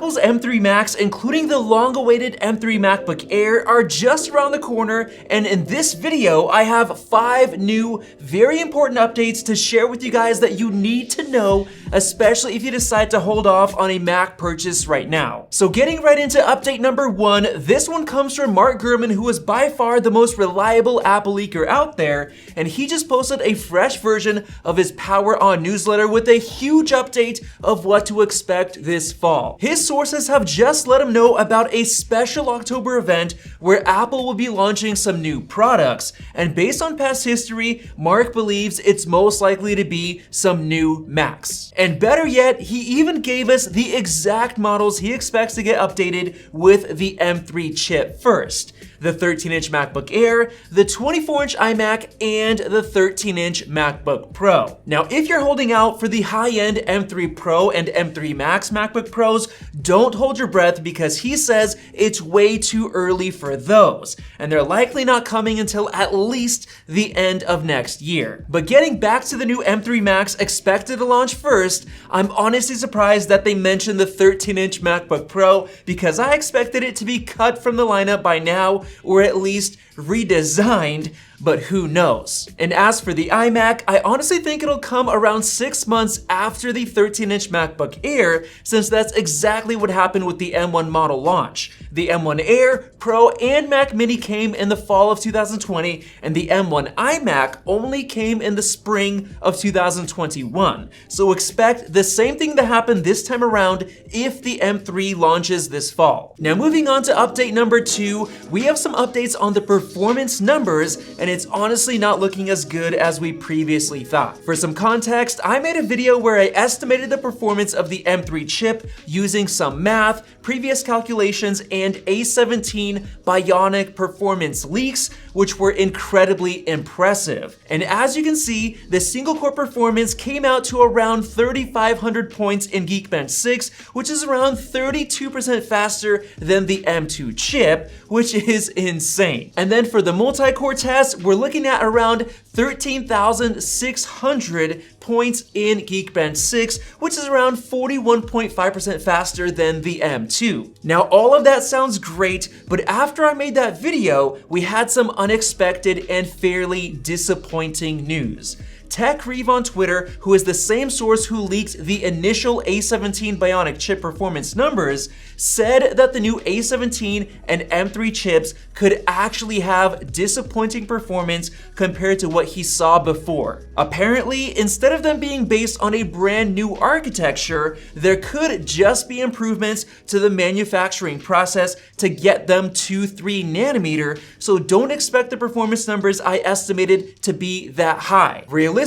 Apple's M3 Macs, including the long-awaited M3 MacBook Air, are just around the corner, and in this video, I have 5 new, very important updates to share with you guys that you need to know, especially if you decide to hold off on a Mac purchase right now. So getting right into update number 1, this one comes from Mark Gurman, who is by far the most reliable Apple leaker out there, and he just posted a fresh version of his Power On newsletter with a huge update of what to expect this fall. His sources have just let him know about a special October event where Apple will be launching some new products, and based on past history, Mark believes it's most likely to be some new Macs. And better yet, he even gave us the exact models he expects to get updated with the M3 chip first: the 13-inch MacBook Air, the 24-inch iMac, and the 13-inch MacBook Pro. Now, if you're holding out for the high-end M3 Pro and M3 Max MacBook Pros, don't hold your breath because he says it's way too early for those, and they're likely not coming until at least the end of next year. But getting back to the new M3 Max expected to launch first, I'm honestly surprised that they mentioned the 13-inch MacBook Pro because I expected it to be cut from the lineup by now, or at least redesigned, but who knows. And as for the iMac, I honestly think it'll come around 6 months after the 13-inch MacBook Air, since that's exactly what happened with the M1 model launch. The M1 Air, Pro, and Mac Mini came in the fall of 2020, and the M1 iMac only came in the spring of 2021. So expect the same thing to happen this time around if the M3 launches this fall. Now moving on to update number 2, we have some updates on the performance numbers, and it's honestly not looking as good as we previously thought. For some context, I made a video where I estimated the performance of the M3 chip using some math, previous calculations, and A17 Bionic performance leaks, which were incredibly impressive. And as you can see, the single core performance came out to around 3,500 points in Geekbench 6, which is around 32% faster than the M2 chip, which is insane. And then for the multi-core test, we're looking at around 13,600 points in Geekbench 6, which is around 41.5% faster than the M2. Now, all of that sounds great, but after I made that video, we had some unexpected and fairly disappointing news. TechReeve on Twitter, who is the same source who leaked the initial A17 Bionic chip performance numbers, said that the new A17 and M3 chips could actually have disappointing performance compared to what he saw before. Apparently, instead of them being based on a brand new architecture, there could just be improvements to the manufacturing process to get them to 3 nanometer, so don't expect the performance numbers I estimated to be that high. Realistically,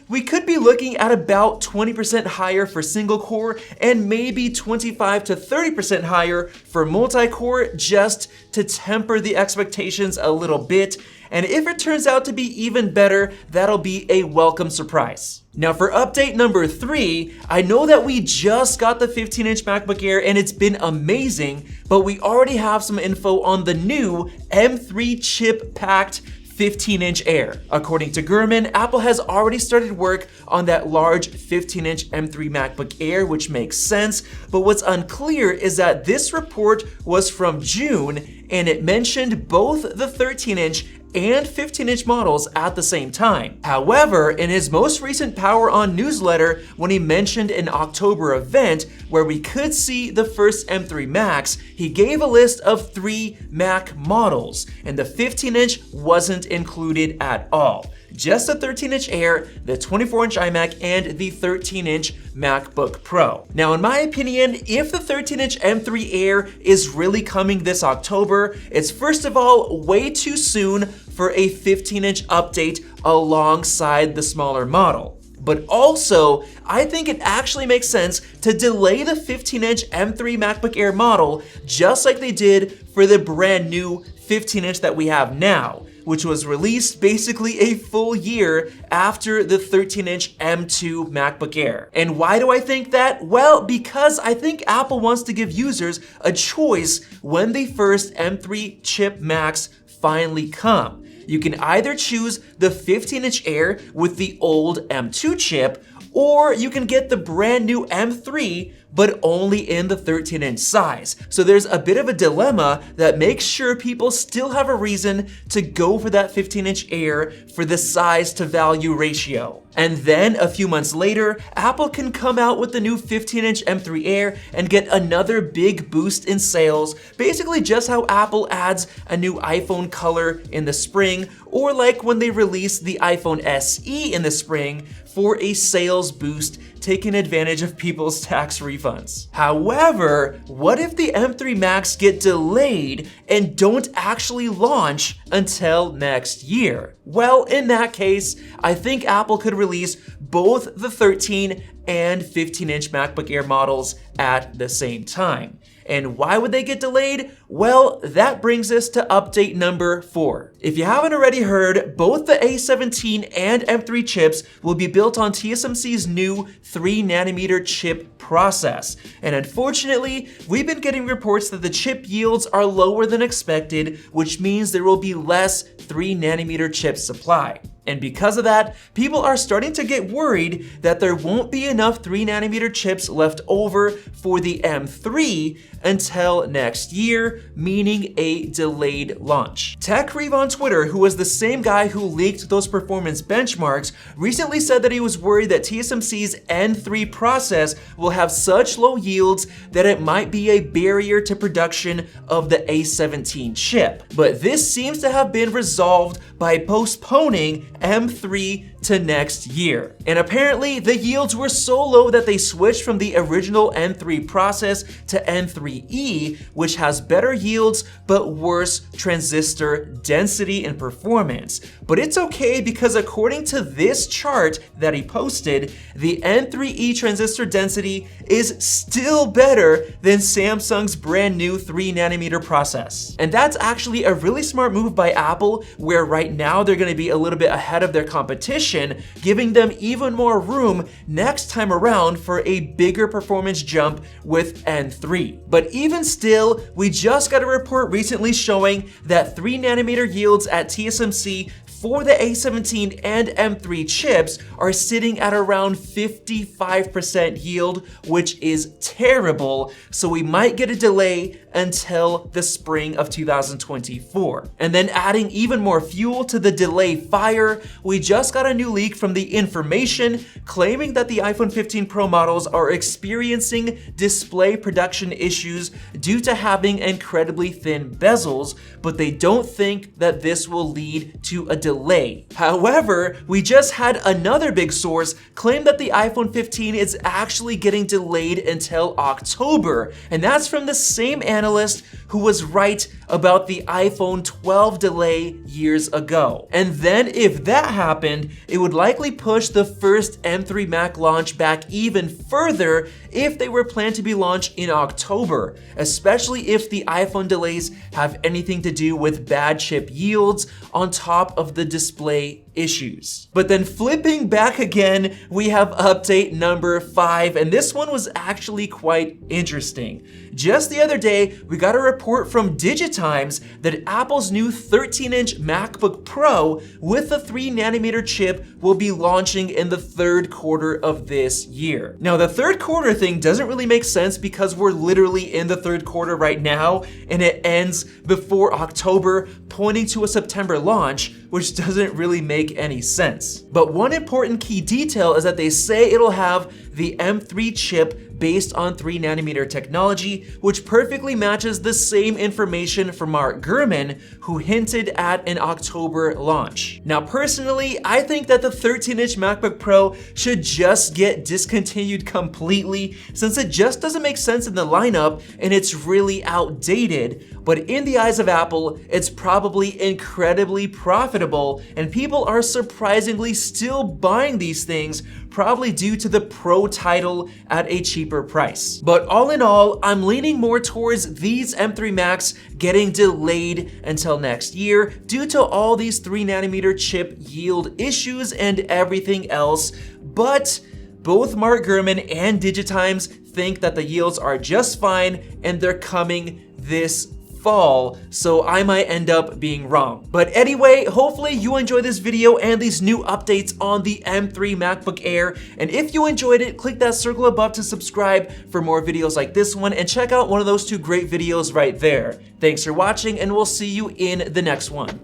we could be looking at about 20% higher for single core and maybe 25 to 30% higher for multi-core, just to temper the expectations a little bit. And if it turns out to be even better, that'll be a welcome surprise. Now for update number 3, I know that we just got the 15-inch MacBook Air and it's been amazing, but we already have some info on the new M3 chip-packed 15-inch Air. According to Gurman, Apple has already started work on that large 15-inch M3 MacBook Air, which makes sense, but what's unclear is that this report was from June and it mentioned both the 13-inch and 15-inch models at the same time. However, in his most recent Power On newsletter, when he mentioned an October event where we could see the first M3 Macs, he gave a list of 3 Mac models, and the 15-inch wasn't included at all. Just the 13-inch Air, the 24-inch iMac, and the 13-inch MacBook Pro. Now, in my opinion, if the 13-inch M3 Air is really coming this October, it's first of all way too soon for a 15-inch update alongside the smaller model. But also, I think it actually makes sense to delay the 15-inch M3 MacBook Air model just like they did for the brand new 15-inch that we have now, which was released basically a full year after the 13-inch M2 MacBook Air. And why do I think that? Well, because I think Apple wants to give users a choice when the first M3 chip Macs finally come. You can either choose the 15-inch Air with the old M2 chip, or you can get the brand new M3 but only in the 13-inch size. So there's a bit of a dilemma that makes sure people still have a reason to go for that 15-inch Air for the size to value ratio. And then a few months later, Apple can come out with the new 15-inch M3 Air and get another big boost in sales, basically just how Apple adds a new iPhone color in the spring, or like when they released the iPhone SE in the spring for a sales boost, taking advantage of people's tax refunds. However, what if the M3 Macs get delayed and don't actually launch until next year? Well, in that case, I think Apple could release both the 13 and 15-inch MacBook Air models at the same time. And why would they get delayed? Well, that brings us to update number 4. If you haven't already heard, both the A17 and M3 chips will be built on TSMC's new 3nm chip process. And unfortunately, we've been getting reports that the chip yields are lower than expected, which means there will be less 3nm chip supply. And because of that, people are starting to get worried that there won't be enough 3nm chips left over for the M3 until next year, meaning a delayed launch. TechRev on Twitter, who was the same guy who leaked those performance benchmarks, recently said that he was worried that TSMC's N3 process will have such low yields that it might be a barrier to production of the A17 chip. But this seems to have been resolved by postponing M3 to next year. And apparently the yields were so low that they switched from the original N3 process to N3E, which has better yields but worse transistor density and performance. But it's okay because according to this chart that he posted, the N3E transistor density is still better than Samsung's brand new 3nm process. And that's actually a really smart move by Apple, where right now they're going to be a little bit ahead of their competition, giving them even more room next time around for a bigger performance jump with N3. But even still, we just got a report recently showing that 3nm yields at TSMC for the A17 and M3 chips are sitting at around 55% yield, which is terrible, so we might get a delay until the spring of 2024. And then adding even more fuel to the delay fire, we just got a new leak from The Information claiming that the iPhone 15 Pro models are experiencing display production issues due to having incredibly thin bezels, but they don't think that this will lead to a delay. However, we just had another big source claim that the iPhone 15 is actually getting delayed until October, and that's from the same analyst who was right about the iPhone 12 delay years ago. And then if that happened, it would likely push the first M3 Mac launch back even further if they were planned to be launched in October, especially if the iPhone delays have anything to do with bad chip yields on top of the display issues. But then flipping back again, we have update number 5, and this one was actually quite interesting. Just the other day, we got a report from Digitimes that Apple's new 13-inch MacBook Pro with a 3nm chip will be launching in the third quarter of this year. Now, the third quarter thing doesn't really make sense because we're literally in the third quarter right now, and it ends before October, pointing to a September launch, which doesn't really make any sense. But one important key detail is that they say it'll have the M3 chip based on 3nm technology, which perfectly matches the same information from Mark Gurman, who hinted at an October launch. Now, personally, I think that the 13-inch MacBook Pro should just get discontinued completely, since it just doesn't make sense in the lineup and it's really outdated. But in the eyes of Apple, it's probably incredibly profitable, and people are surprisingly still buying these things, probably due to the Pro title at a cheaper price. But all in all, I'm leaning more towards these M3 Macs getting delayed until next year due to all these 3nm chip yield issues and everything else. But both Mark Gurman and Digitimes think that the yields are just fine and they're coming this fall, so I might end up being wrong. But anyway, hopefully you enjoyed this video and these new updates on the M3 MacBook Air. And if you enjoyed it, click that circle above to subscribe for more videos like this one, and check out one of those two great videos right there. Thanks for watching, and we'll see you in the next one.